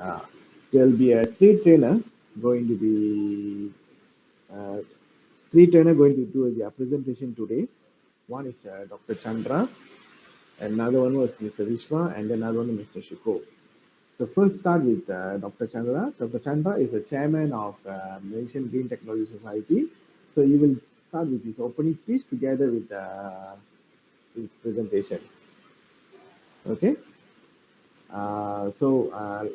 Uh, there'll be a going to be uh, three trainer going to do their presentation today. One is Dr. Chandra, another one was Mr. Vishwa, and another one Mr. Shuko. So first start with Dr. Chandra. Dr. Chandra is the chairman of Malaysian Green Technology Society. So he will start with his opening speech together with his presentation. Okay.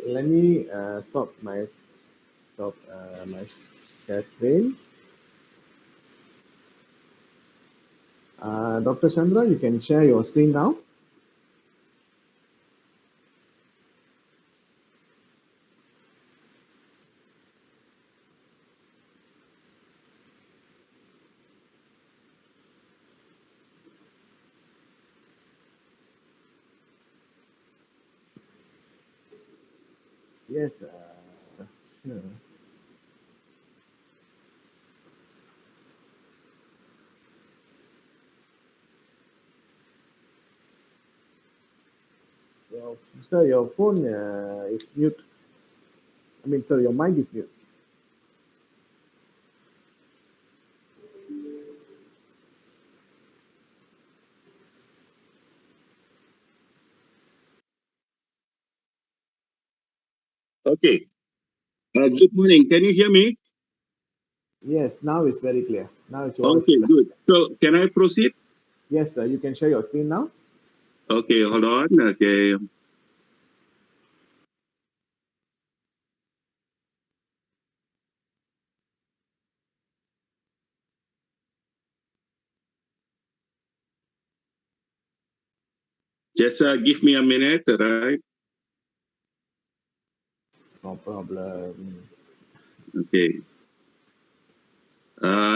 Let me stop my share screen. Dr. Chandra, you can share your screen now. Yes, sure. Sir, your phone is mute. I mean, sorry, your mic is mute. Okay. Good morning. Can you hear me? Yes, now it's very clear. Now it's yours. Okay, good. So, can I proceed? Yes, sir, you can share your screen now. Okay, hold on. Okay. Just give me a minute, right? No problem. Okay.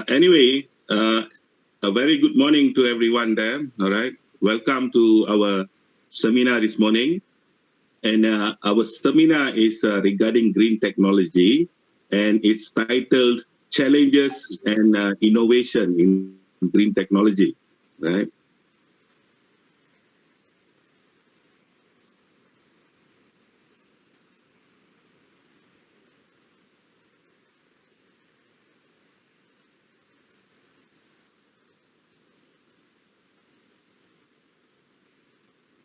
Anyway, a very good morning to everyone there. All right. Welcome to our seminar this morning. And our seminar is regarding green technology, and it's titled Challenges and Innovation in Green Technology, right?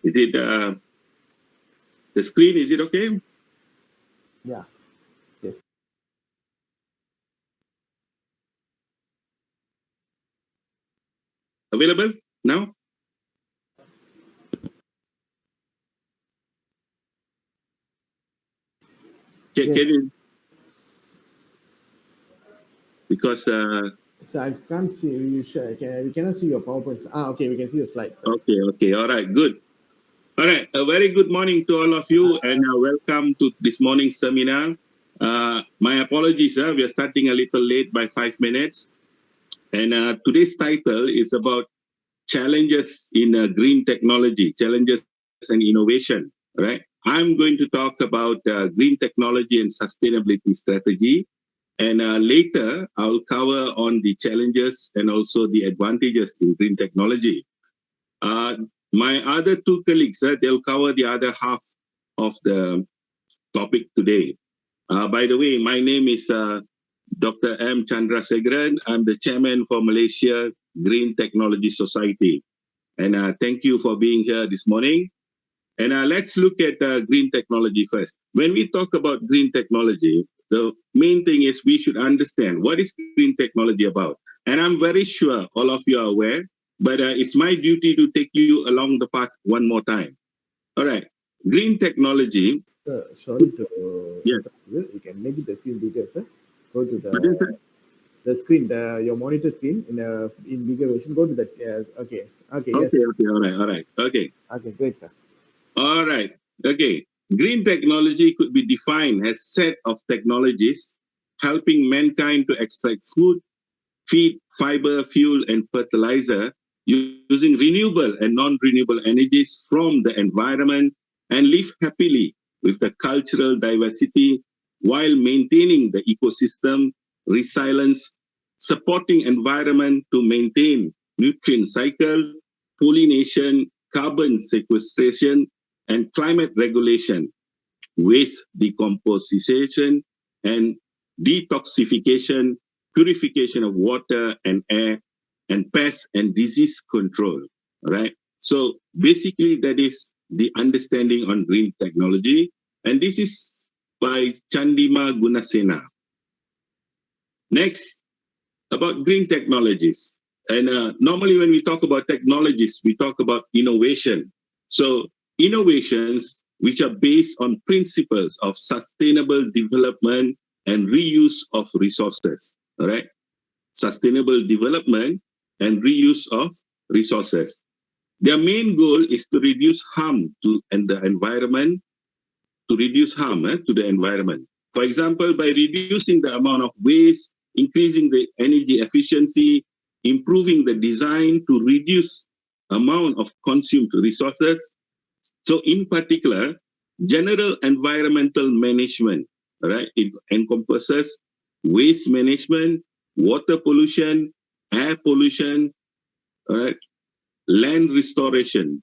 Is it the screen? Is it okay? Yeah, yes. Available now? Yes. Can you? Because So I can't see you share. We cannot see your PowerPoint. Okay, we can see the slide. okay, all right, good. All right, a very good morning to all of you, and welcome to this morning's seminar. My apologies, we are starting a little late by 5 minutes. And today's title is about challenges in green technology, challenges and innovation, right? I'm going to talk about green technology and sustainability strategy. And later, I'll cover on the challenges and also the advantages in green technology. Uh, my other two colleagues, they'll cover the other half of the topic today. By the way, my name is Dr. M. Chandrasagaran. I'm the chairman for Malaysia Green Technology Society. And thank you for being here this morning. And let's look at green technology first. When we talk about green technology, the main thing is we should understand what is green technology about. And I'm very sure all of you are aware, but it's my duty to take you along the path one more time. All right. Green technology. Sorry to Yes. interrupt you. You can make it the screen bigger, sir. Go to What is that? the screen, your monitor screen in bigger version. Go to that. Okay. Okay. Yes. Okay. All right. Okay. Okay. Great, sir. All right. Okay. Green technology could be defined as set of technologies helping mankind to extract food, feed, fiber, fuel, and fertilizer using renewable and non-renewable energies from the environment and live happily with the cultural diversity while maintaining the ecosystem, resilience, supporting environment to maintain nutrient cycle, pollination, carbon sequestration, and climate regulation. waste decomposition, and detoxification, purification of water and air, and pest and disease control. Right. So basically, that is the understanding on green technology, and this is by Chandima Gunasena. Next, about green technologies. And normally when we talk about technologies, we talk about innovation. So innovations which are based on principles of sustainable development and reuse of resources, all right? Sustainable development and reuse of resources. Their main goal is to reduce harm to the environment, to the environment. For example, by reducing the amount of waste, increasing the energy efficiency, improving the design to reduce amount of consumed resources. So in particular, general environmental management, right? It encompasses waste management, water pollution, air pollution, right? Land restoration,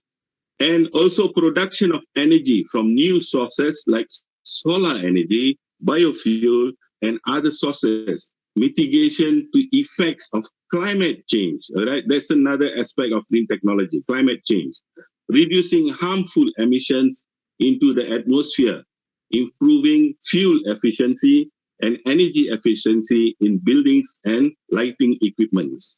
and also production of energy from new sources like solar energy, biofuel, and other sources, mitigation to effects of climate change. All right, that's another aspect of green technology, climate change, reducing harmful emissions into the atmosphere, improving fuel efficiency and energy efficiency in buildings and lighting equipments.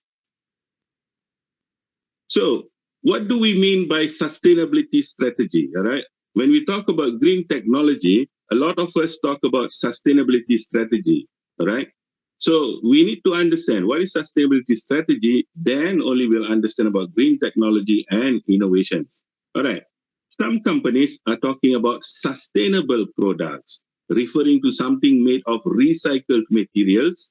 So what do we mean by sustainability strategy? All right. When we talk about green technology, a lot of us talk about sustainability strategy. All right. So we need to understand what is sustainability strategy, then only we'll understand about green technology and innovations. All right. Some companies are talking about sustainable products, referring to something made of recycled materials,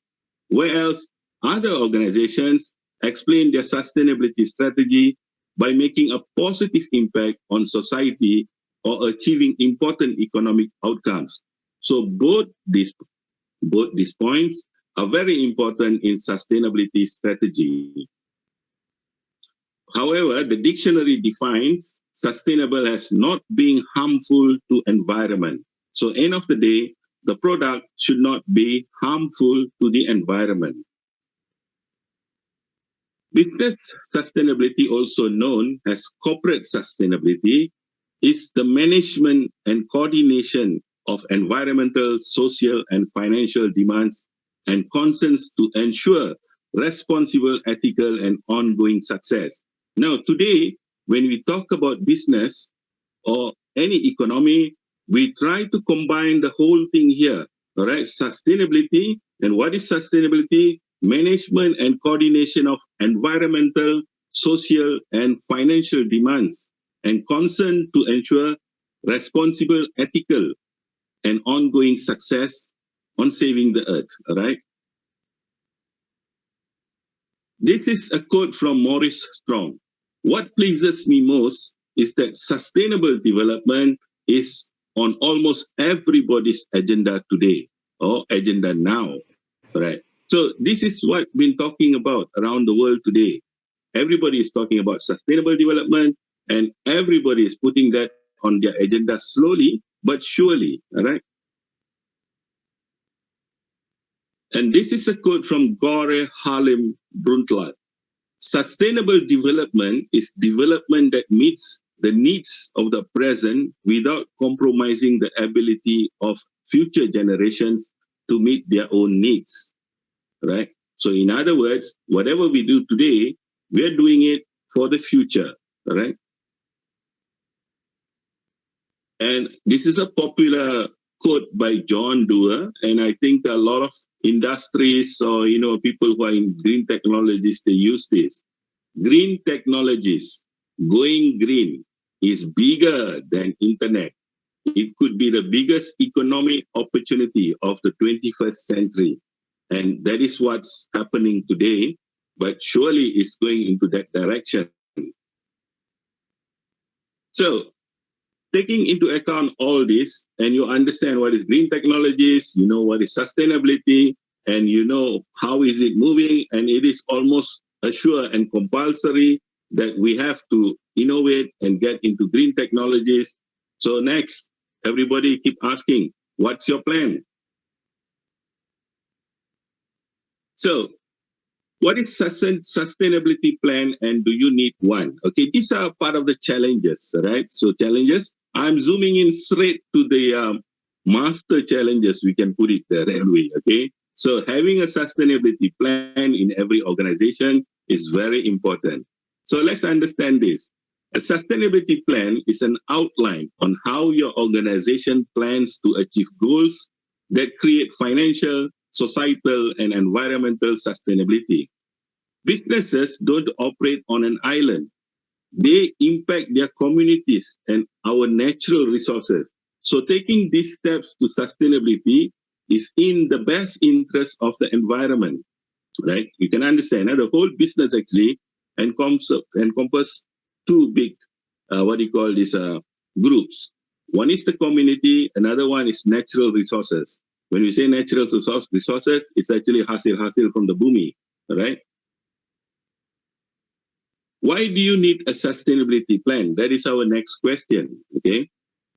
whereas other organizations explain their sustainability strategy by making a positive impact on society or achieving important economic outcomes. So both these points are very important in sustainability strategy. However, the dictionary defines sustainable as not being harmful to environment. So end of the day, the product should not be harmful to the environment. Business sustainability, also known as corporate sustainability, is the management and coordination of environmental, social, and financial demands and concerns to ensure responsible, ethical, and ongoing success. Now, today, when we talk about business or any economy, we try to combine the whole thing here, all right? Sustainability. And what is sustainability? Management and coordination of environmental, social, and financial demands and concern to ensure responsible, ethical, and ongoing success on saving the earth, all right? This is a quote from Maurice Strong. What pleases me most is that sustainable development is on almost everybody's agenda today or agenda now, right? So this is what we've been talking about around the world today. Everybody is talking about sustainable development and everybody is putting that on their agenda slowly but surely, all right? And this is a quote from Gore Harlem Brundtland. Sustainable development is development that meets the needs of the present without compromising the ability of future generations to meet their own needs, right? So in other words, whatever we do today, we're doing it for the future, right? And this is a popular quote by John Doerr, and I think a lot of industries or people who are in green technologies, they use this. Green technologies, going green is bigger than internet. It could be the biggest economic opportunity of the 21st century. And that is what's happening today, but surely it's going into that direction. So taking into account all this, and you understand what is green technologies, you know what is sustainability, and you know how is it moving, and it is almost assured and compulsory that we have to innovate and get into green technologies. So next, Everybody keep asking, what's your plan? So what is sustainability plan and do you need one? Okay, these are part of the challenges, right? So challenges, I'm zooming in straight to the master challenges, we can put it that way, okay? So having a sustainability plan in every organization is very important. So let's understand this. A sustainability plan is an outline on how your organization plans to achieve goals that create financial, societal, and environmental sustainability. Businesses don't operate on an island. They impact their communities and our natural resources. So taking these steps to sustainability is in the best interest of the environment, right? You can understand the whole business actually encompass two big, what do you call this, groups. One is the community, another one is natural resources. When we say natural resources, it's actually hasil from the bumi, right? Why do you need a sustainability plan? That is our next question, okay?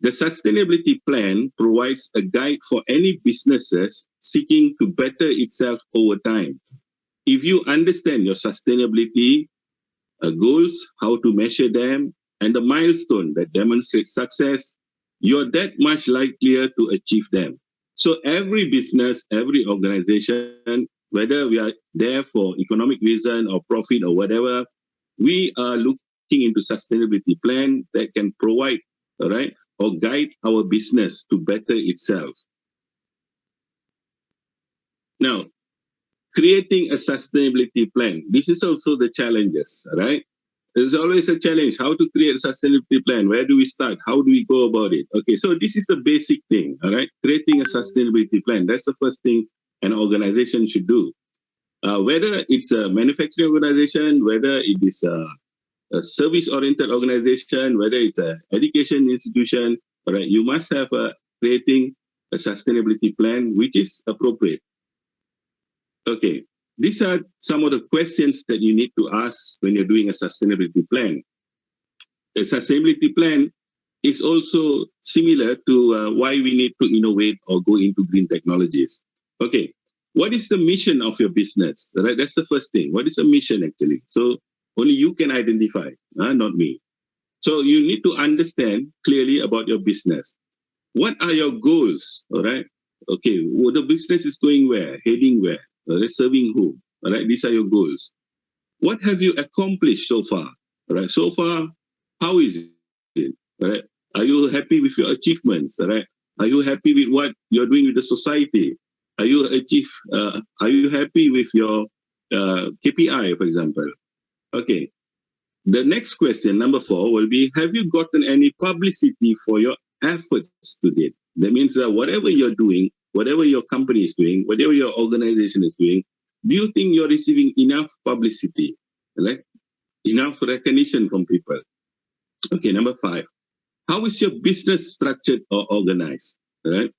The sustainability plan provides a guide for any businesses seeking to better itself over time. If you understand your sustainability goals, how to measure them, and the milestone that demonstrates success, you're that much likelier to achieve them. So every business, every organization, whether we are there for economic reason or profit or whatever, we are looking into sustainability plan that can provide, all right, or guide our business to better itself. Now, creating a sustainability plan. This is also the challenges, right? There's always a challenge, how to create a sustainability plan. Where do we start? How do we go about it? Okay, so this is the basic thing, all right? Creating a sustainability plan. That's the first thing an organization should do. Whether it's a manufacturing organization, whether it is a service-oriented organization, whether it's an education institution, all right, you must have creating a sustainability plan which is appropriate. Okay, these are some of the questions that you need to ask when you're doing a sustainability plan. A sustainability plan is also similar to why we need to innovate or go into green technologies. Okay, what is the mission of your business? Right, that's the first thing. What is the mission actually? So only you can identify, not me. So you need to understand clearly about your business. What are your goals? All right. Okay, well, the business is going where, heading where, serving who? All right, these are your goals. What have you accomplished so far? All right, so far, how is it? All right, are you happy with your achievements? All right, are you happy with what you're doing with the society? Are you Are you happy with your KPI, for example? Okay. The next question, number 4, will be: have you gotten any publicity for your efforts to date? That means that whatever you're doing, whatever your company is doing, whatever your organization is doing, do you think you're receiving enough publicity, like enough recognition from people? Okay, number 5, how is your business structured or organized? Right?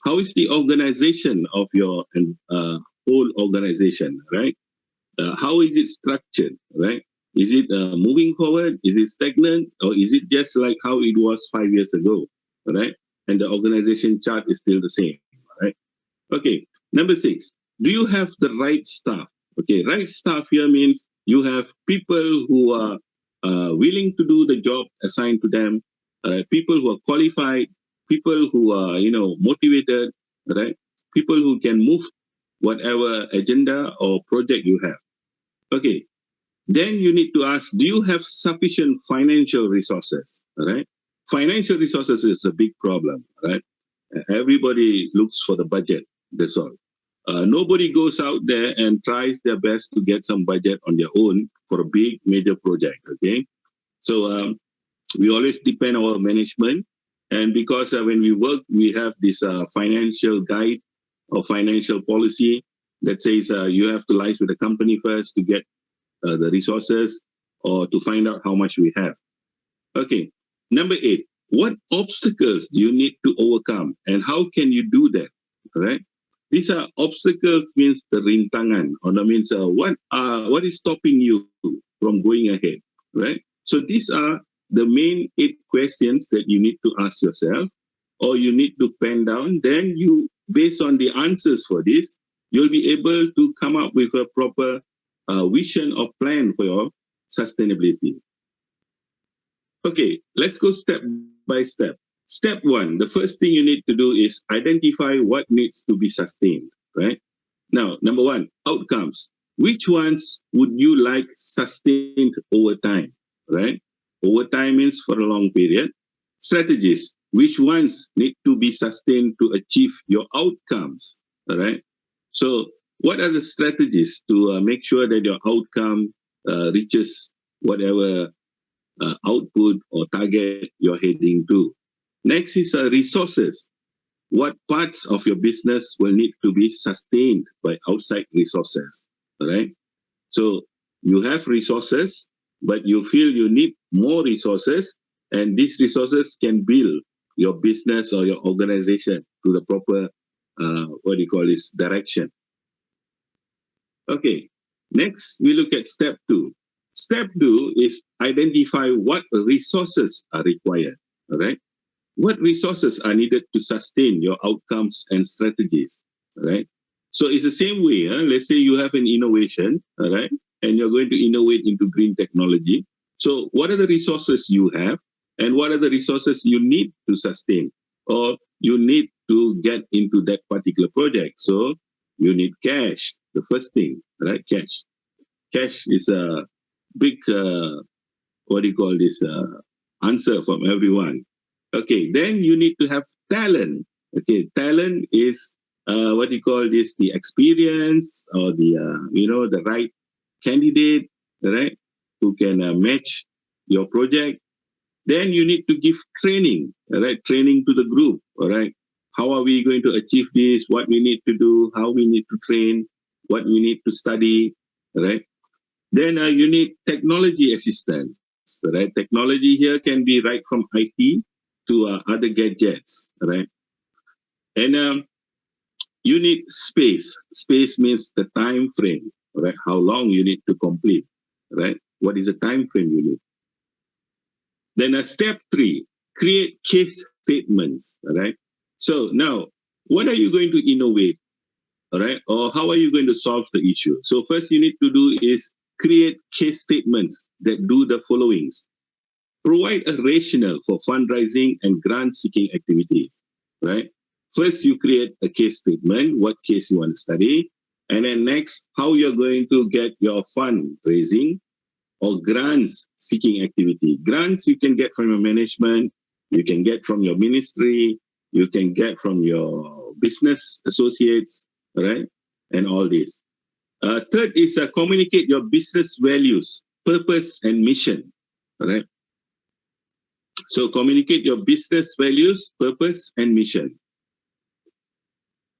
How is the organization of your whole organization? Right? How is it structured? Right? Is it moving forward? Is it stagnant? Or is it just like how it was 5 years ago? Right? And the organization chart is still the same. Right? Okay. Number 6, do you have the right staff? Okay. Right staff here means you have people who are willing to do the job assigned to them, people who are qualified, people who are, motivated, right? People who can move whatever agenda or project you have. Okay. Then you need to ask, do you have sufficient financial resources? Right? Financial resources is a big problem, right? Everybody looks for the budget, that's all. Nobody goes out there and tries their best to get some budget on their own for a big major project, okay? So we always depend on our management. And because when we work, we have this financial guide or financial policy that says you have to liaise with the company first to get the resources or to find out how much we have. Okay, number 8, what obstacles do you need to overcome and how can you do that? All right, these are obstacles means the rintangan, or that means what is stopping you from going ahead, right? So these are the main 8 questions that you need to ask yourself. or you need to pen down, then you, based on the answers for this, you'll be able to come up with a proper vision or plan for your sustainability. Okay, let's go step by step. Step one, the first thing you need to do is identify what needs to be sustained, right? Now, number one, outcomes. Which ones would you like sustained over time, right? Over time means for a long period. Strategies. Which ones need to be sustained to achieve your outcomes, all right? So, what are the strategies to make sure that your outcome reaches whatever output or target you're heading to? Next is resources. What parts of your business will need to be sustained by outside resources, all right? So you have resources, but you feel you need more resources, and these resources can build your business or your organization to the proper, direction. Okay, next we look at step two. Step two is identify what resources are required, all right? What resources are needed to sustain your outcomes and strategies, right? So it's the same way. Let's say you have an innovation, all right, and you're going to innovate into green technology. So what are the resources you have, and what are the resources you need to sustain, or you need to get into that particular project? So you need cash, the first thing, right? Cash. Cash is a big, answer from everyone. Okay, then you need to have talent. Okay, talent is the experience or the right candidate, right, who can match your project. Then you need to give training, all right, training to the group, all right. How are we going to achieve this? What we need to do? How we need to train? What we need to study, all right. Then you need technology assistance, right? Technology here can be right from IT to other gadgets, right? And you need space. Space means the time frame, right? How long you need to complete, right? What is the time frame you need? Then step three, create case statements, all right? So now, what are you going to innovate, all right? Or how are you going to solve the issue? So first you need to do is create case statements that do the followings. Provide a rationale for fundraising and grant seeking activities, right? First, you create a case statement, what case you want to study, and then next, how you're going to get your fundraising or grants seeking activity. Grants you can get from your management, you can get from your ministry, you can get from your business associates, right? And all this. Third is communicate your business values, purpose, and mission, right? So communicate your business values, purpose, and mission.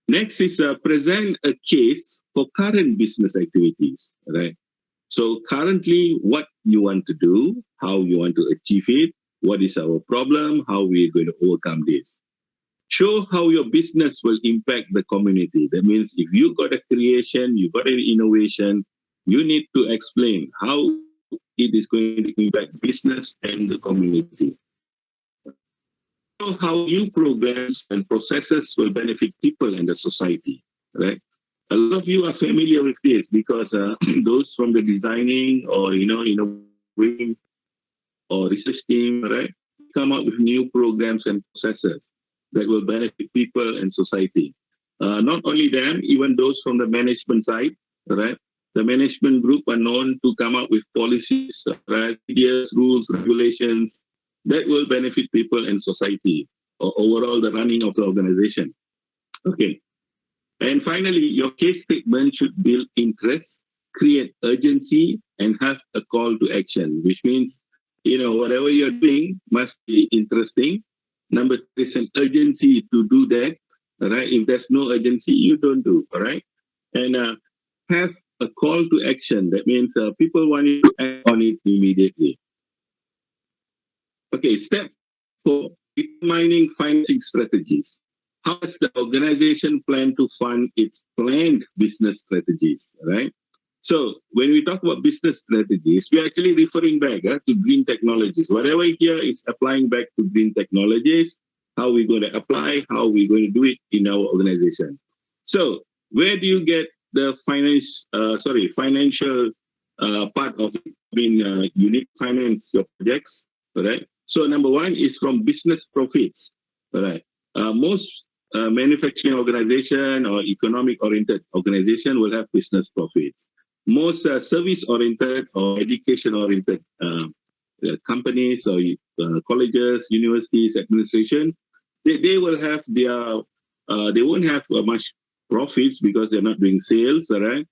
Next is present a case for current business activities, right? So currently, what you want to do, how you want to achieve it, what is our problem, how we're going to overcome this. Show how your business will impact the community. That means if you got a creation, you got an innovation, you need to explain how it is going to impact business and the community. Show how new programs and processes will benefit people and the society, right? A lot of you are familiar with this because those from the designing or innovating or research team, right, come up with new programs and processes that will benefit people and society. Not only them, even those from the management side, right? The management group are known to come up with policies, right, ideas, rules, regulations that will benefit people and society or overall the running of the organization. Okay. And finally, your case statement should build interest, create urgency, and have a call to action, which means, whatever you're doing must be interesting. Number three is an urgency to do that, all right? If there's no urgency, you don't do, all right? And have a call to action. That means people want you to act on it immediately. Okay, step four, determining financing strategies. How does the organization plan to fund its planned business strategies, right? So when we talk about business strategies, we're actually referring back to green technologies. Whatever here is applying back to green technologies. how we're going to apply, how we're going to do it in our organization. So where do you get the financial part of it? I mean, you need to finance your projects, correct? So number one is from business profits, correct? Most manufacturing organization or economic-oriented organization will have business profits. Most service-oriented or education-oriented companies or colleges, universities, administration, they will have their, they won't have much profits because they're not doing sales, all right?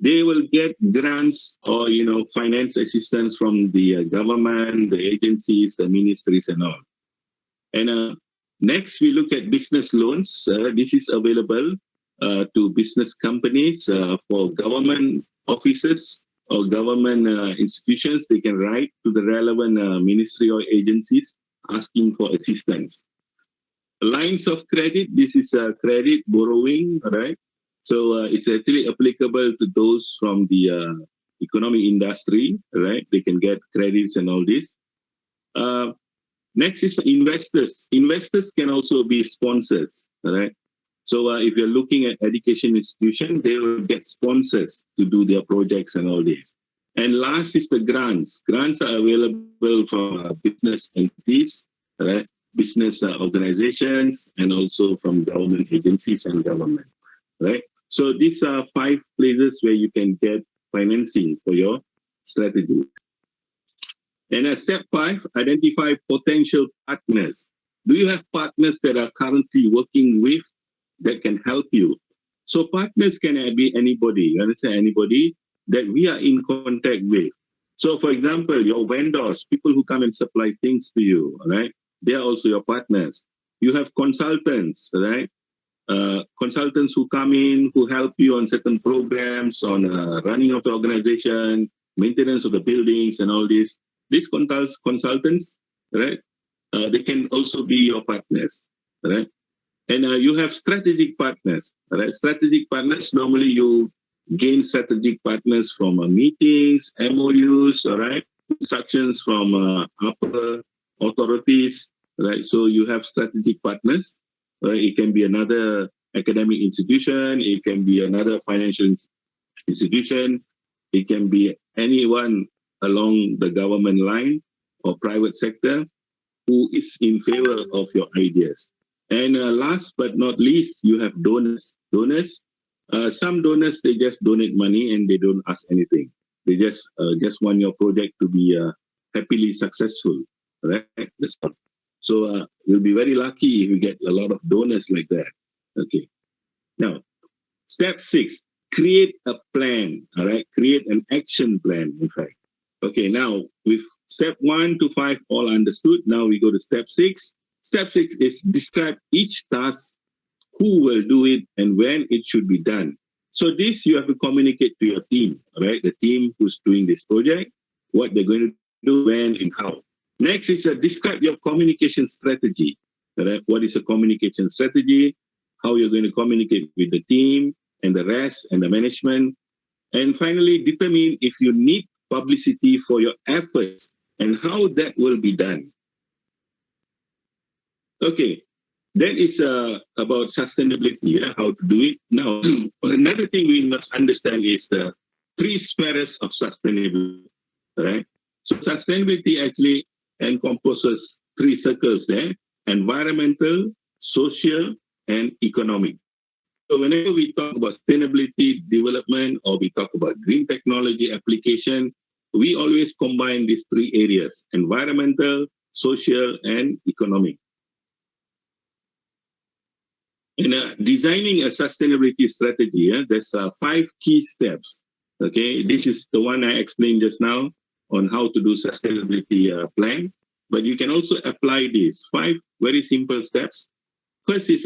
They will get grants or, finance assistance from the government, the agencies, the ministries and all. And next, we look at business loans. This is available to business companies for government offices or government institutions. They can write to the relevant ministry or agencies asking for assistance. Lines of credit, this is credit borrowing, right? So it's actually applicable to those from the economic industry, right? They can get credits and all this. Next is investors. Investors can also be sponsors, right? So if you're looking at education institution, they will get sponsors to do their projects and all this. And last is the grants. Grants are available from business entities, right? Business organizations, and also from government agencies and government, right? So these are 5 places where you can get financing for your strategy. And step 5, identify potential partners. Do you have partners that are currently working with that can help you? So partners can be anybody, you understand, anybody that we are in contact with. So for example, your vendors, people who come and supply things to you, right? They are also your partners. You have consultants, right? Consultants who come in, who help you on certain programs, on running of the organization, maintenance of the buildings and all this. These consultants, right? They can also be your partners, right? And you have strategic partners, right? Strategic partners, normally you gain strategic partners from meetings, MOUs, all right? Instructions from upper authorities, right? So you have strategic partners, right? It can be another academic institution, it can be another financial institution, it can be anyone along the government line or private sector who is in favor of your ideas. And last but not least, you have donors. Some donors, they just donate money and they don't ask anything. They just want your project to be happily successful, right? That's all. So you'll be very lucky if you get a lot of donors like that. Okay. Now, step 6, create a plan. All right, create an action plan. In fact, okay. Now with step 1 to 5 all understood. Now we go to step 6. Step 6 is describe each task, who will do it, and when it should be done. So this you have to communicate to your team, right? The team who's doing this project, what they're going to do, when, and how. Next is describe your communication strategy. Right? What is a communication strategy? How you're going to communicate with the team and the rest and the management. And finally, determine if you need publicity for your efforts and how that will be done. Okay, that is about sustainability, how to do it. Now, another thing we must understand is the 3 spheres of sustainability, right? So sustainability actually encompasses 3 circles there: environmental, social, and economic. So whenever we talk about sustainability development or we talk about green technology application, we always combine these 3 areas: environmental, social, and economic. In designing a sustainability strategy, there's 5 key steps. Okay, this is the one I explained just now on how to do sustainability plan. But you can also apply these 5 very simple steps. First is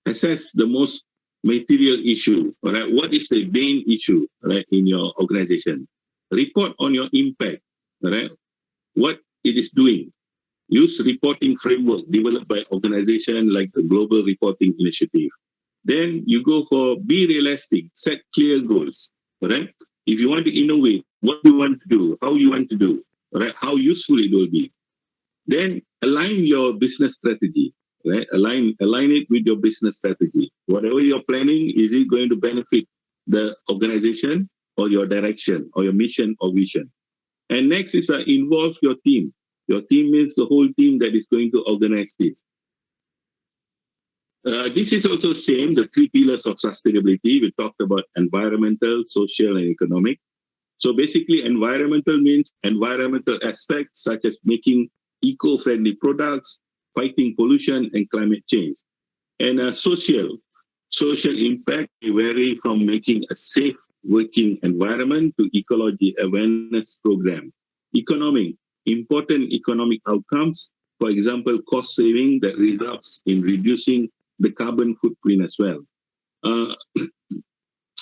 assess the most material issue. All right, what is the main issue, right, in your organization? Report on your impact. All right, what it is doing. Use reporting framework developed by organization like the Global Reporting Initiative. Then you go for be realistic, set clear goals. All right. If you want to innovate, what you want to do, how you want to do, all right, how useful it will be. Then align your business strategy, right? Align it with your business strategy. Whatever you're planning, is it going to benefit the organization or your direction or your mission or vision? And next is involve your team. Your team means the whole team that is going to organize this. This is also same, the three pillars of sustainability. We talked about environmental, social, and economic. So basically, environmental means environmental aspects such as making eco-friendly products, fighting pollution and climate change. And social impact may vary from making a safe working environment to ecology awareness program. Economic, important economic outcomes, for example, cost saving that results in reducing the carbon footprint as well. Uh,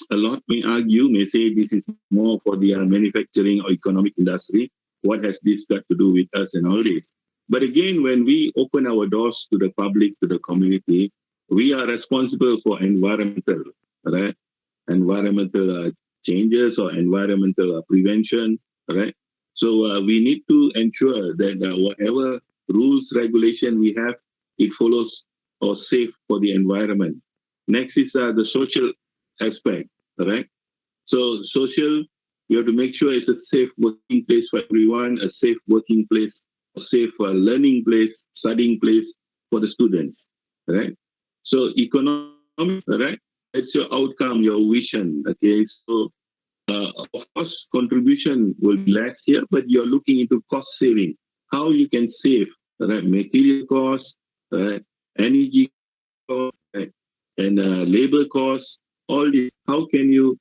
a lot may argue, may say this is more for the manufacturing or economic industry. What has this got to do with us and all this? But again, when we open our doors to the public, to the community, we are responsible for environmental, right? Environmental changes or environmental prevention, right? So we need to ensure that whatever rules, regulation we have, it follows or safe for the environment. Next is the social aspect, right? So social, you have to make sure it's a safe working place for everyone, a safe working place, a safe learning place, studying place for the students, right? So economic, right? That's your outcome, your vision, okay? So of course, contribution will be less here, but you're looking into cost saving, how you can save, right? Material costs, right? Energy costs, right? And labor costs, all this. How can you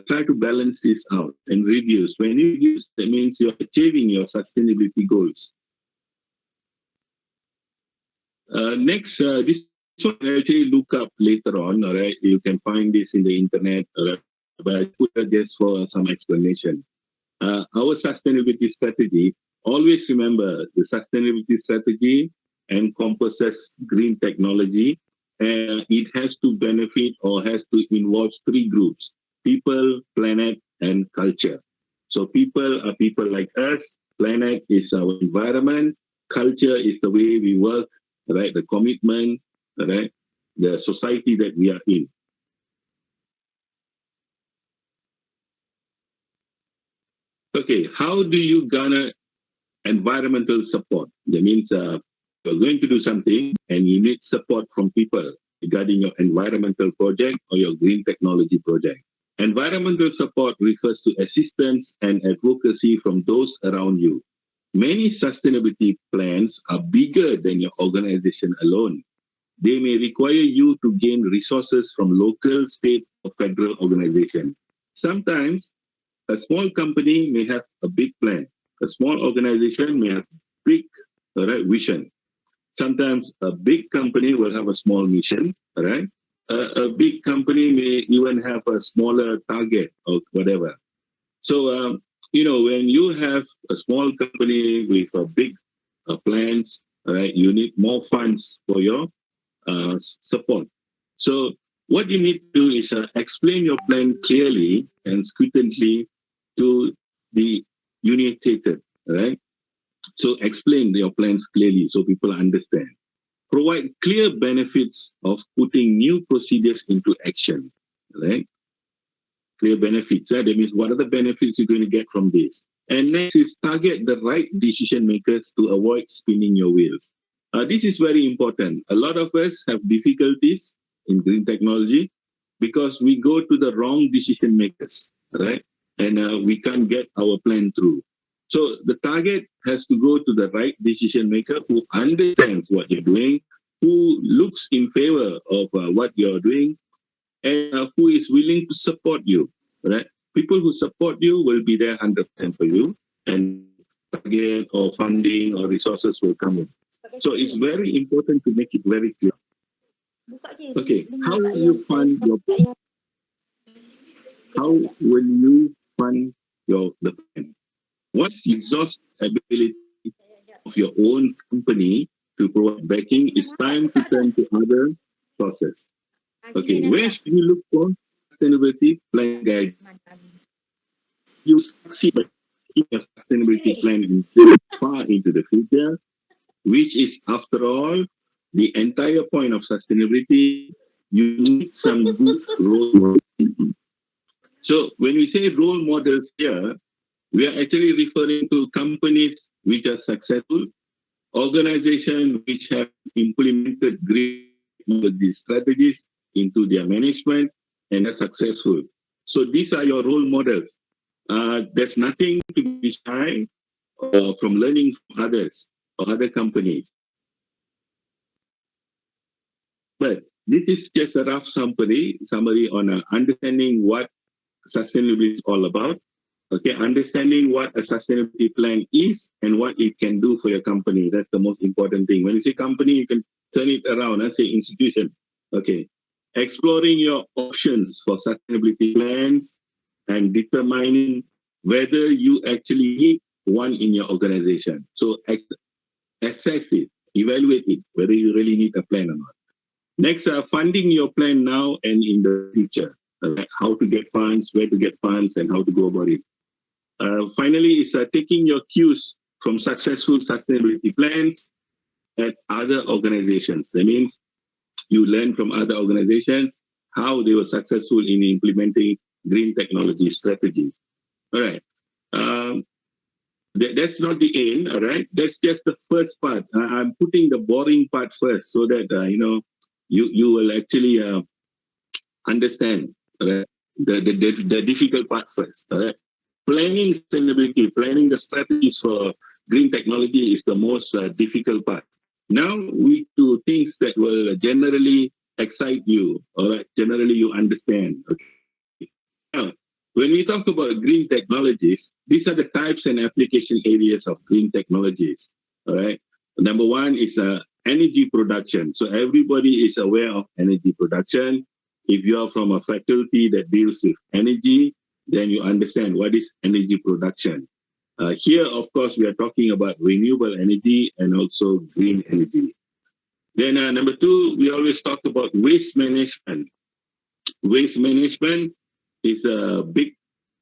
try to balance this out and reduce? When you reduce, that means you're achieving your sustainability goals. Next, this one I actually look up later on. All right, you can find this in the internet. All right, but I put that just for some explanation. Our sustainability strategy. Always remember the sustainability strategy encompasses green technology, and it has to benefit or has to involve three groups: people, planet, and culture. So people are people like us. Planet is our environment. Culture is the way we work, right? The commitment, right? The society that we are in. Okay, how do you garner environmental support? That means you're going to do something and you need support from people regarding your environmental project or your green technology project. Environmental support refers to assistance and advocacy from those around you. Many sustainability plans are bigger than your organization alone. They may require you to gain resources from local, state, or federal organizations. Sometimes a small company may have a big plan. A small organization may have big vision. Sometimes a big company will have a small mission, right? A big company may even have a smaller target or whatever. So, when you have a small company with a big plans, right, you need more funds for your support. So what you need to do is explain your plan clearly and scriptedly to the unitated, right? So explain your plans clearly so people understand. Provide clear benefits of putting new procedures into action, right? Clear benefits. That means what are the benefits you're going to get from this? And next is target the right decision makers to avoid spinning your wheels. This is very important. A lot of us have difficulties in green technology because we go to the wrong decision makers, right? And we can't get our plan through. So the target has to go to the right decision maker who understands what you're doing, who looks in favor of what you're doing, and who is willing to support you, right? People who support you will be there 100% for you, and target or funding or resources will come in. So it's very important to make it very clear. Okay, how will you fund the plan? Once you exhaust ability of your own company to provide backing, it's time to turn to other sources. Okay, where should you look for sustainability plan guide? You succeed by keeping your sustainability plan in far into the future. which is, after all, the entire point of sustainability. You need some good role models. So when we say role models here, we are actually referring to companies which are successful, organizations which have implemented green technology strategies into their management and are successful. So these are your role models. There's nothing to be shy from learning from others or other companies. But this is just a rough summary on understanding what sustainability is all about. Okay, understanding what a sustainability plan is and what it can do for your company. That's the most important thing. When you say company, you can turn it around and say institution. Okay, exploring your options for sustainability plans and determining whether you actually need one in your organization. So assess it, evaluate it, whether you really need a plan or not. Next, funding your plan now and in the future. How to get funds, where to get funds, and how to go about it. Finally, is taking your cues from successful sustainability plans at other organizations. That means you learn from other organizations how they were successful in implementing green technology strategies. All right. That's not the end. All right. That's just the first part. I'm putting the boring part first so that you will actually understand, right? The difficult part first. Right? Planning sustainability, planning the strategies for green technology is the most difficult part. Now we do things that will generally excite you, or generally you understand. Okay. Now, when we talk about green technologies, these are the types and application areas of green technologies. All right. Number one is energy production. So everybody is aware of energy production. If you are from a faculty that deals with energy, then you understand what is energy production. Here, of course, we are talking about renewable energy and also green energy. Then number two, we always talk about waste management. Waste management is a big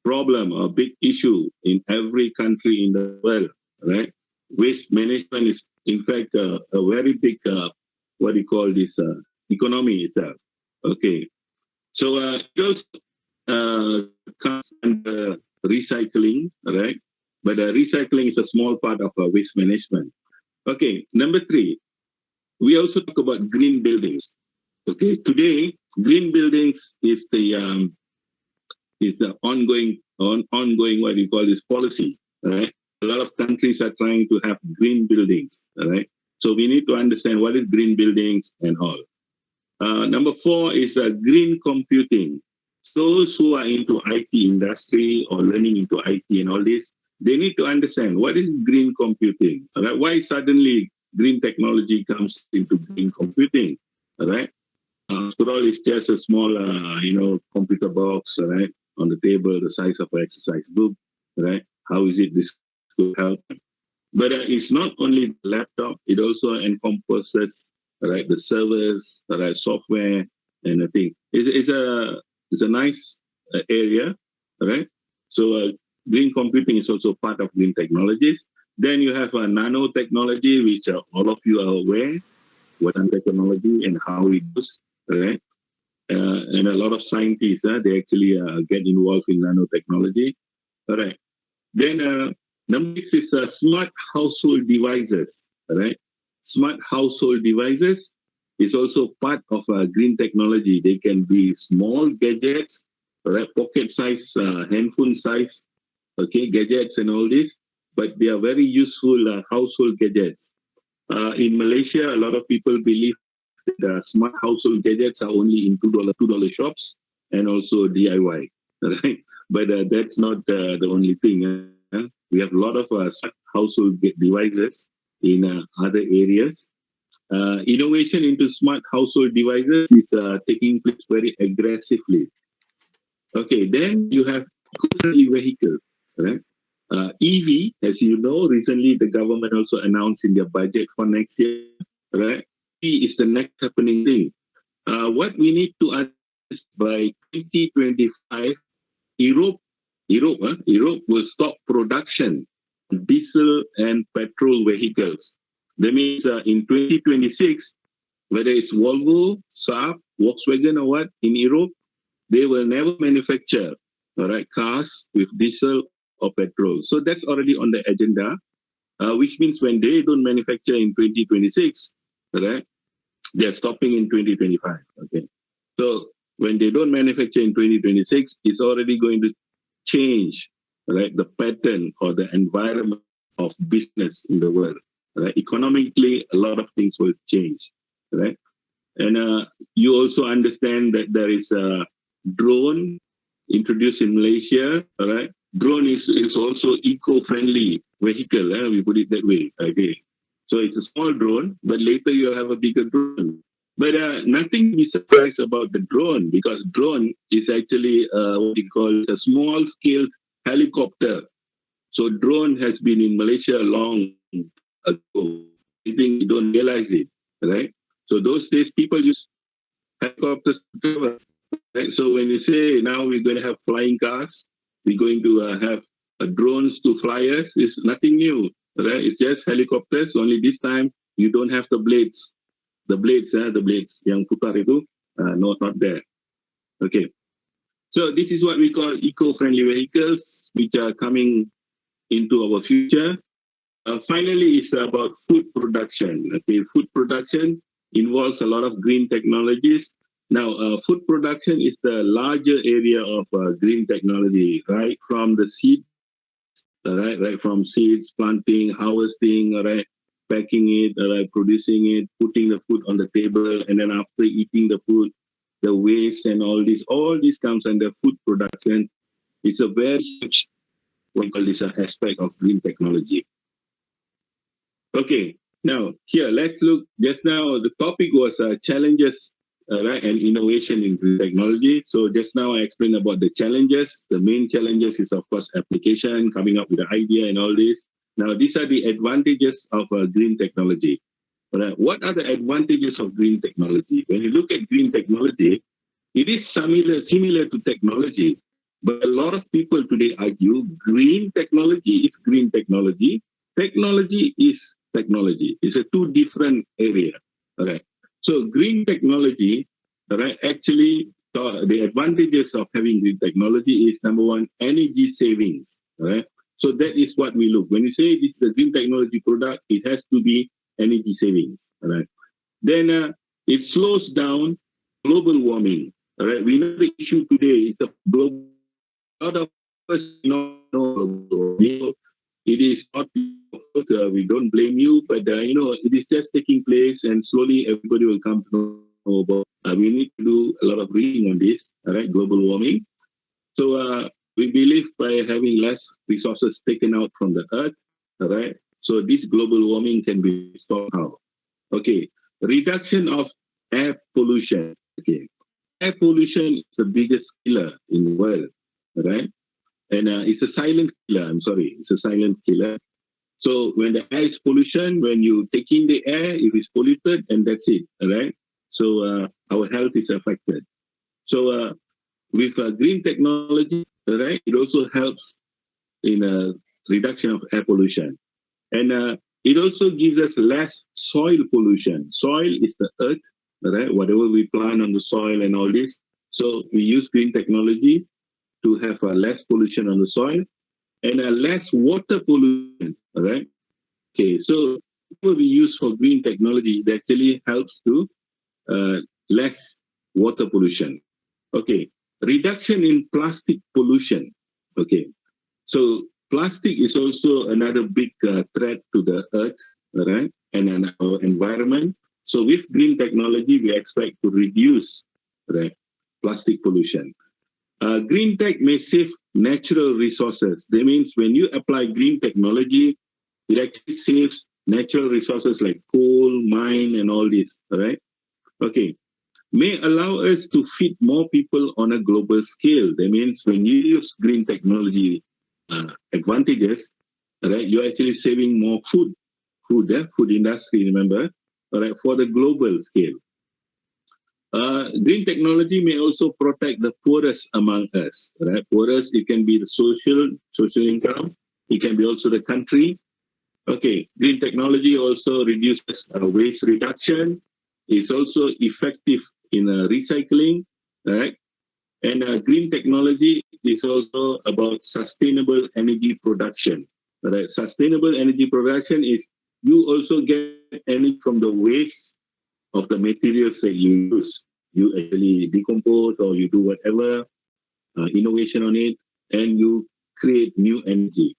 problem, a big issue in every country in the world, right? Waste management is, in fact, a very big, what do you call this, economy itself. Okay, so it also comes under recycling, right? But recycling is a small part of waste management. Okay, number three, we also talk about green buildings. Okay, today, green buildings is the ongoing what you call this policy, right? A lot of countries are trying to have green buildings, right? So we need to understand what is green buildings and all. Number four is green computing. Those who are into IT industry or learning into IT and all this, they need to understand what is green computing. All right? Why suddenly green technology comes into green computing? All right. After all, it's just a small, computer box, right, on the table, the size of an exercise book, right? How is it this could help? But it's not only the laptop; it also encompasses, right, the servers, right, software, and I think it's a nice area, right? So green computing is also part of green technologies. Then you have nanotechnology, which all of you are aware what nanotechnology and how it goes, right? And a lot of scientists, they actually get involved in nanotechnology. All right. Then number six is smart household devices. All right. Smart household devices is also part of green technology. They can be small gadgets, all right, pocket size, handphone size, okay, gadgets and all this, but they are very useful household gadgets. In Malaysia, a lot of people believe the smart household gadgets are only in $2 shops and also DIY, right? But that's not the only thing. We have a lot of smart household devices in other areas. Innovation into smart household devices is taking place very aggressively. Okay, then you have eco-friendly vehicles, right? EV, as you know, recently the government also announced in their budget for next year, right? EV is the next happening thing. What we need to understand by 2025, Europe will stop production of diesel and petrol vehicles. That means in 2026, whether it's Volvo, Saab, Volkswagen, or what in Europe, they will never manufacture, all right, cars with diesel or petrol. So that's already on the agenda, which means when they don't manufacture in 2026, all right, they're stopping in 2025. Okay, so when they don't manufacture in 2026, it's already going to change, right, the pattern or the environment of business in the world. Right? Economically, a lot of things will change, right? And you also understand that there is a drone introduced in Malaysia. All right, drone is also eco-friendly vehicle. We put it that way. Okay, so it's a small drone, but later you'll have a bigger drone. But nothing to be surprised about the drone, because drone is actually what we call a small scale helicopter. So drone has been in Malaysia long ago. I think you don't realize it, right? So those days people use helicopters to travel. Right? So when you say now we're going to have flying cars, we're going to have drones to fly us, it's nothing new, right? It's just helicopters. Only this time you don't have the blades. The blades yang putar itu, no, not there. Okay. So this is what we call eco-friendly vehicles, which are coming into our future. Finally, it's about food production. Okay, food production involves a lot of green technologies. Now, food production is the larger area of green technology, right? From the seed, right from seeds, planting, harvesting, all right, packing it, all right, producing it, putting the food on the table, and then after eating the food, the waste and all this comes under food production. It's a very huge, what we call this, aspect of green technology. Okay, now here, let's look, just now the topic was challenges, right, and innovation in green technology. So just now I explained about the challenges. The main challenges is of course application, coming up with the idea and all this. Now these are the advantages of green technology. Right. What are the advantages of green technology? When you look at green technology, it is similar to technology, but a lot of people today argue green technology is green technology. Technology is technology. It's a two different area. All right. So green technology, all right, actually the advantages of having green technology is number one, energy savings. All right. So that is what we look. When you say this is a green technology product, it has to be energy savings. All right. Then it slows down global warming. All right, we know the issue today is a global. A lot of us know global warming. It is not. We don't blame you, but it is just taking place, and slowly everybody will come to know about. We need to do a lot of reading on this. All right, global warming. So we believe by having less resources taken out from the earth, all right. So this global warming can be stopped now. Okay, reduction of air pollution. Okay, air pollution is the biggest killer in the world, right? And it's a silent killer. I'm sorry, it's a silent killer. So when the air is pollution, when you take in the air, if it's polluted, and that's it, all right? So our health is affected. So with green technology, all right, it also helps in reduction of air pollution. And it also gives us less soil pollution. Soil is the earth, right? Whatever we plant on the soil and all this. So we use green technology to have less pollution on the soil and less water pollution, right? Okay, so what we use for green technology, it actually helps to less water pollution. Okay, reduction in plastic pollution. Okay, so plastic is also another big threat to the earth, right, and our environment. So with green technology, we expect to reduce, right, plastic pollution. Green tech may save natural resources. That means when you apply green technology, it actually saves natural resources like coal, mine, and all this, right? Okay, may allow us to feed more people on a global scale. That means when you use green technology advantages, right, you're actually saving more food industry, remember, all right, for the global scale. Green technology may also protect the poorest among us, right? Poorest, it can be the social income, it can be also the country. Okay, green technology also reduces waste reduction. It's also effective in recycling, right? And green technology is also about sustainable energy production. Right? Sustainable energy production is you also get energy from the waste of the materials that you use. You actually decompose or you do whatever innovation on it, and you create new energy.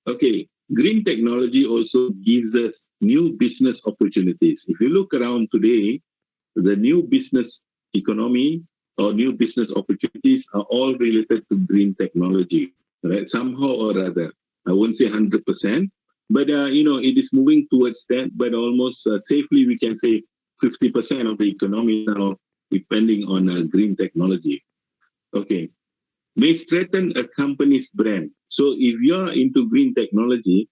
Okay, green technology also gives us new business opportunities. If you look around today, the new business economy or new business opportunities are all related to green technology, right? Somehow or other. I won't say 100%, but it is moving towards that. But almost safely, we can say 50% of the economy now depending on green technology. Okay, may strengthen a company's brand. So if you're into green technology,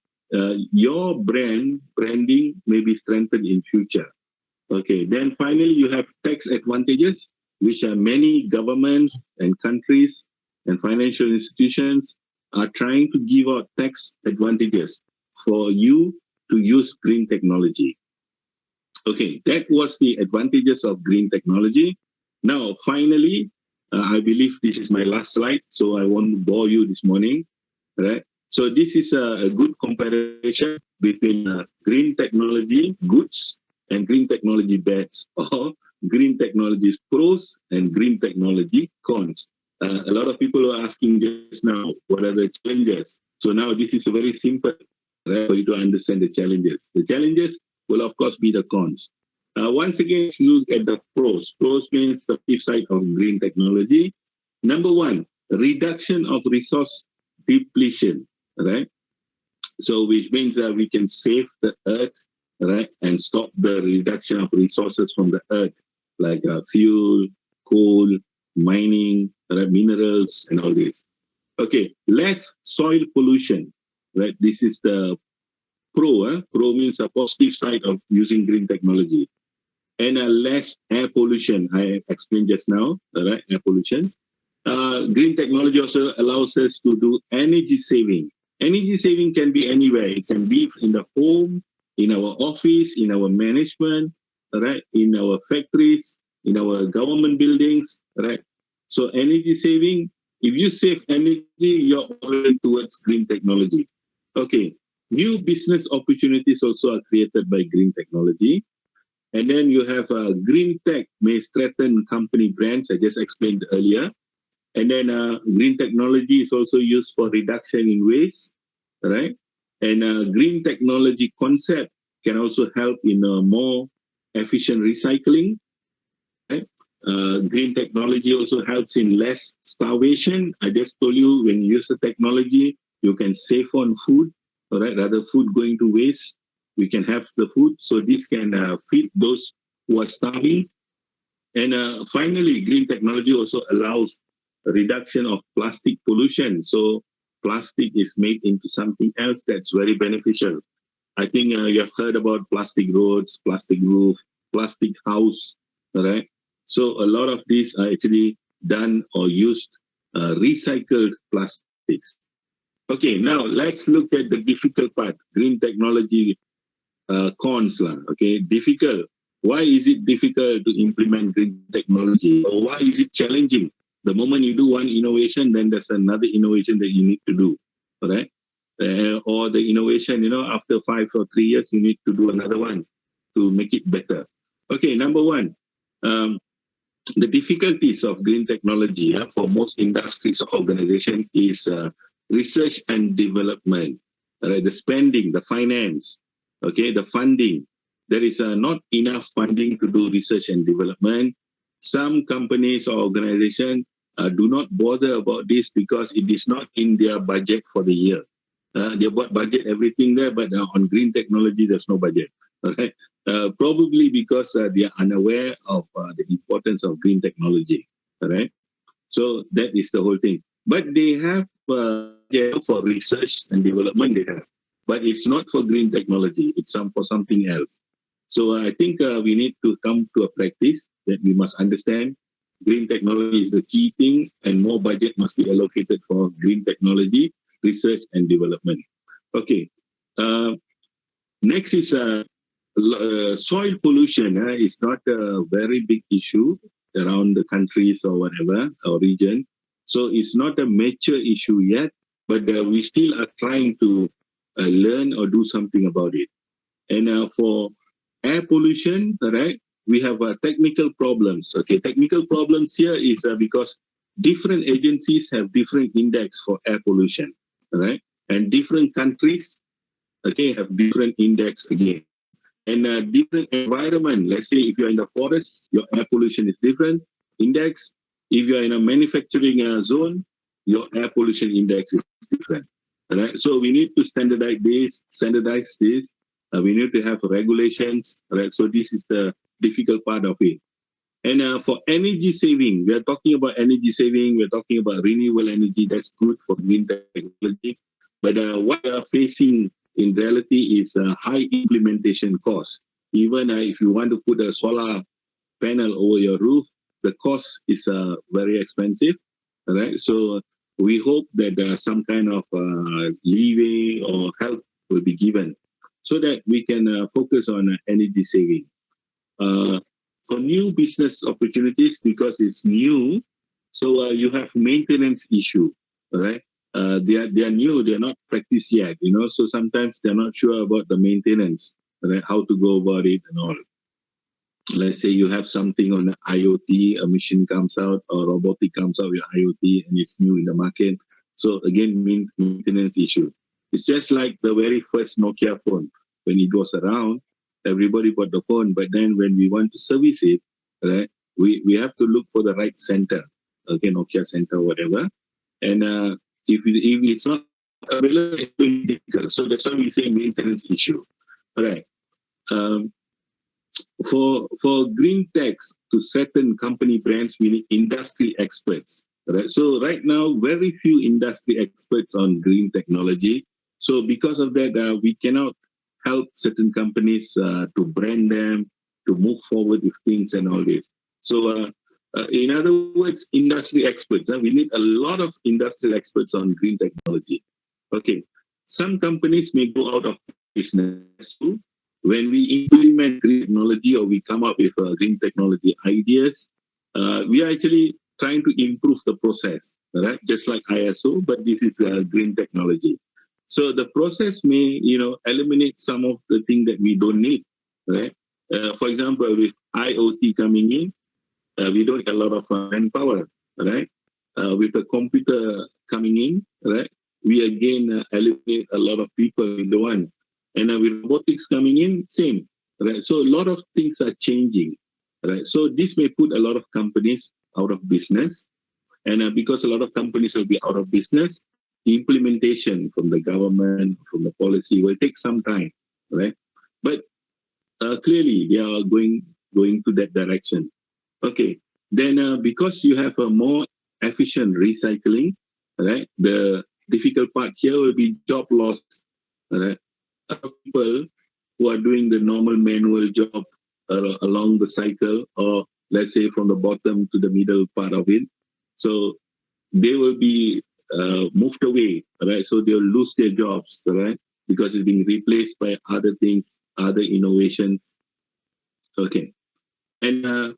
your branding may be strengthened in future. Okay, then finally you have tax advantages, which are many governments and countries and financial institutions are trying to give out tax advantages for you to use green technology. Okay, that was the advantages of green technology. Now, finally, I believe this is my last slide, so I won't bore you this morning, right? So this is a good comparison between green technology goods and green technology bads, or green technology's pros and green technology cons. A lot of people are asking just now, what are the challenges? So now this is a very simple, right, for you to understand the challenges. The challenges will of course be the cons. Once again, let's look at the pros. Pros means the positive side of green technology. Number one, reduction of resource depletion, right? So which means that we can save the earth, right, and stop the reduction of resources from the earth, like fuel, coal, mining, right, minerals, and all this. Okay, less soil pollution, right? This is the pro. Pro means a positive side of using green technology. And less air pollution. I explained just now, right? Air pollution. Green technology also allows us to do energy saving. Energy saving can be anywhere. It can be in the home, in our office, in our management, right? In our factories, in our government buildings, right? So energy saving, if you save energy, you're already towards green technology. Okay. New business opportunities also are created by green technology. And then you have green tech may strengthen company brands, I just explained earlier. And then green technology is also used for reduction in waste, right? And green technology concept can also help in more efficient recycling, right? Green technology also helps in less starvation. I just told you when you use the technology, you can save on food, all right? Rather food going to waste, we can have the food. So this can feed those who are starving. And finally, green technology also allows a reduction of plastic pollution. So plastic is made into something else that's very beneficial. I think you have heard about plastic roads, plastic roof, plastic house, all right? So a lot of these are actually done or used recycled plastics. Okay, now let's look at the difficult part, green technology cons lah. Okay, difficult. Why is it difficult to implement green technology, or why is it challenging? The moment you do one innovation, then there's another innovation that you need to do, all right? Or the innovation, after 5 or 3 years, you need to do another one to make it better. Okay, number one, um, the difficulties of green technology for most industries or organizations is research and development, right? The spending, the finance, okay, the funding. There is not enough funding to do research and development. Some companies or organizations do not bother about this because it is not in their budget for the year. They budget everything there, but on green technology, there's no budget. All right. Probably because they are unaware of the importance of green technology. All right. So that is the whole thing. But they have for research and development, they have. But it's not for green technology. It's for something else. So I think we need to come to a practice that we must understand green technology is the key thing, and more budget must be allocated for green technology research and development. Okay. Next is soil pollution. It's not a very big issue around the countries or whatever, or region. So it's not a major issue yet, but we still are trying to learn or do something about it. And for air pollution, right, we have technical problems. Okay, technical problems here is because different agencies have different index for air pollution, right? And different countries, okay, have different index again. And different environment. Let's say if you're in the forest, your air pollution is different index. If you're in a manufacturing zone, your air pollution index is different. All right. So we need to standardize this. Standardize this. We need to have regulations. Right. So this is the difficult part of it. And for energy saving, we are talking about energy saving. We're talking about renewable energy. That's good for green technology. But what we are facing in reality is high implementation cost. Even if you want to put a solar panel over your roof, the cost is very expensive. Right? So we hope that some kind of leeway or help will be given so that we can focus on energy saving. Uh, for new business opportunities, because it's new, so you have maintenance issue, right? They are new, they're not practiced yet, so sometimes they're not sure about the maintenance, right? How to go about it and all. Let's say you have something on IoT, a machine comes out or robotic comes out with IoT and it's new in the market. So again, maintenance issue. It's just like the very first Nokia phone. When it was around, everybody bought the phone. But then when we want to service it, right, we have to look for the right center. Okay, Nokia center, whatever. And if it's not available, it's going to be difficult. So that's why we say maintenance issue. All right. Um, for green techs to certain company brands, we need industry experts. Right. So right now, very few industry experts on green technology. So because of that, we cannot help certain companies to brand them, to move forward with things and all this. So in other words, industry experts. We need a lot of industrial experts on green technology. Okay. Some companies may go out of business too when we implement green technology or we come up with green technology ideas, we are actually trying to improve the process, right? Just like ISO, but this is green technology. So the process may, eliminate some of the things that we don't need, right? For example, with IoT coming in, we don't get a lot of manpower, right? With the computer coming in, right? We again eliminate a lot of people in the one. And with robotics coming in, same, right? So a lot of things are changing, right? So this may put a lot of companies out of business. And because a lot of companies will be out of business, implementation from the government, from the policy will take some time, right? But clearly, they are going to that direction. Okay. Then because you have a more efficient recycling, right? The difficult part here will be job loss. Right? People who are doing the normal manual job along the cycle, or let's say from the bottom to the middle part of it, so they will be moved away, right? So they'll lose their jobs, right? Because it's being replaced by other things, other innovations. Okay. And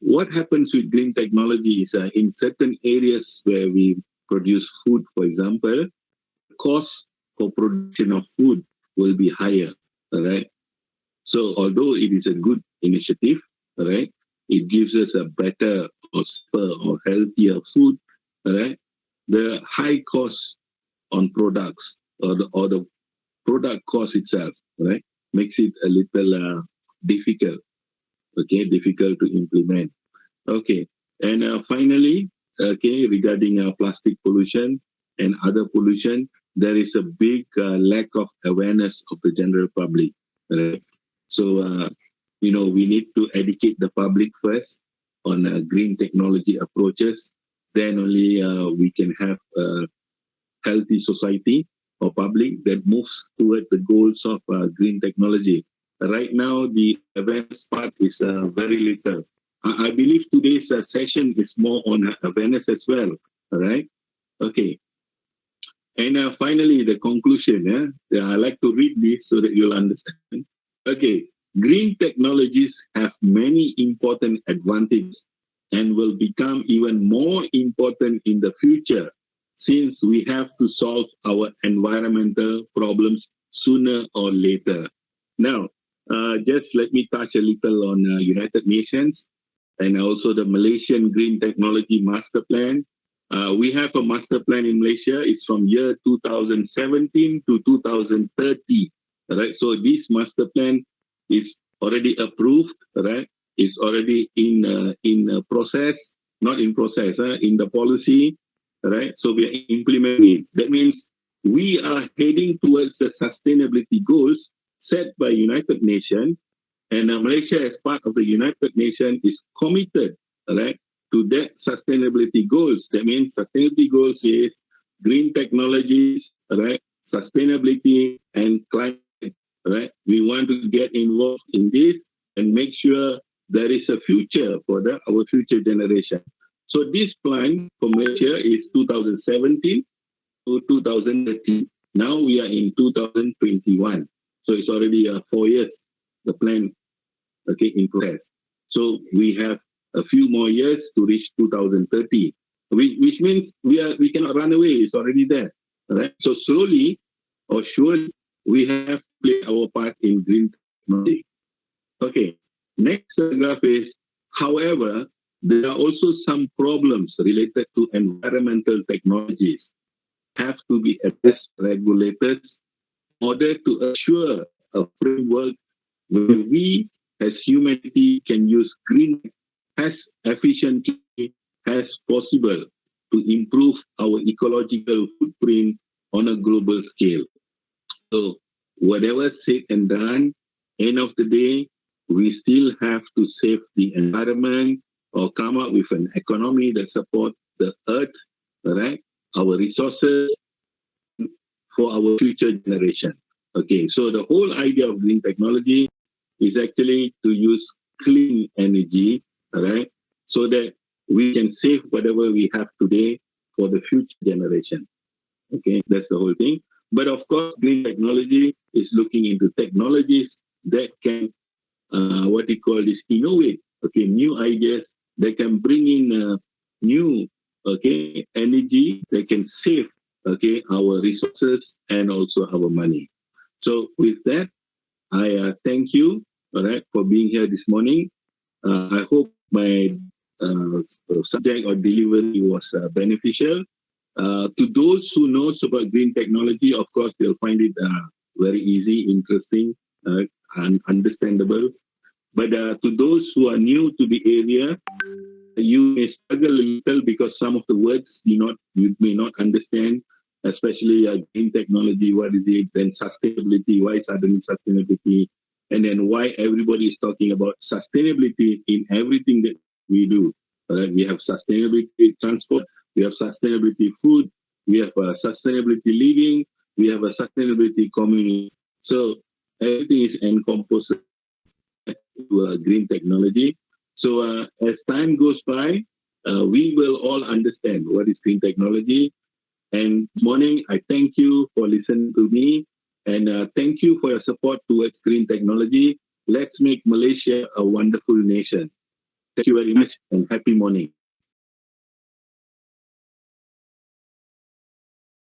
what happens with green technology is in certain areas where we produce food, for example, cost for production of food will be higher, right? So although it is a good initiative, right, it gives us a better or safer or healthier food, right? The high cost on products or the product cost itself, right, makes it a little difficult, okay, difficult to implement. Okay. And finally, okay, regarding plastic pollution and other pollution, there is a big lack of awareness of the general public. Right? So, we need to educate the public first on green technology approaches. Then only we can have a healthy society or public that moves toward the goals of green technology. Right now, the awareness part is very little. I believe today's session is more on awareness as well. All right. Okay. And finally, the conclusion. I like to read this so that you'll understand. Okay, green technologies have many important advantages and will become even more important in the future since we have to solve our environmental problems sooner or later. Now, just let me touch a little on United Nations and also the Malaysian Green Technology Master Plan. We have a master plan in Malaysia. It's from year 2017 to 2030. Right. So this master plan is already approved. Right. It's already in process, not in process, in the policy. Right. So we are implementing it. That means we are heading towards the sustainability goals set by United Nations, and Malaysia, as part of the United Nations, is committed, right, to that sustainability goals. That means sustainability goals is green technologies, right, sustainability and climate, right. We want to get involved in this and make sure there is a future for our future generation. So this plan for Malaysia is 2017 to 2030. Now we are in 2021. So it's already 4 years, the plan, okay, in process. So we have a few more years to reach 2030, which means we cannot run away. It's already there, right? So slowly or surely we have to play our part in green technology. Okay, next graph is, however, there are also some problems related to environmental technologies have to be addressed regulators in order to assure a framework where we as humanity can use green as efficiently as possible to improve our ecological footprint on a global scale. So whatever said and done, end of the day, we still have to save the environment or come up with an economy that supports the earth, right? Our resources for our future generation. Okay, so the whole idea of green technology is actually to use clean energy, right? So that we can save whatever we have today for the future generation. Okay, that's the whole thing. But of course, green technology is looking into technologies that can, what we call this, innovate. Okay, new ideas that can bring in new, okay, energy that can save, okay, our resources and also our money. So with that, I thank you, all right, for being here this morning. I hope my subject or delivery was beneficial. To those who knows about green technology, of course, they'll find it very easy, interesting, and understandable. But to those who are new to the area, you may struggle a little because some of the words you may not understand, especially green technology. What is it? Then sustainability. Why suddenly sustainability? And then why everybody is talking about sustainability in everything that we do. We have sustainability transport. We have sustainability food. We have sustainability living. We have a sustainability community. So everything is encompassed to green technology. So as time goes by, we will all understand what is green technology. And this morning, I thank you for listening to me, and thank you for your support towards green technology. Let's make Malaysia a wonderful nation. Thank you very much, and happy morning.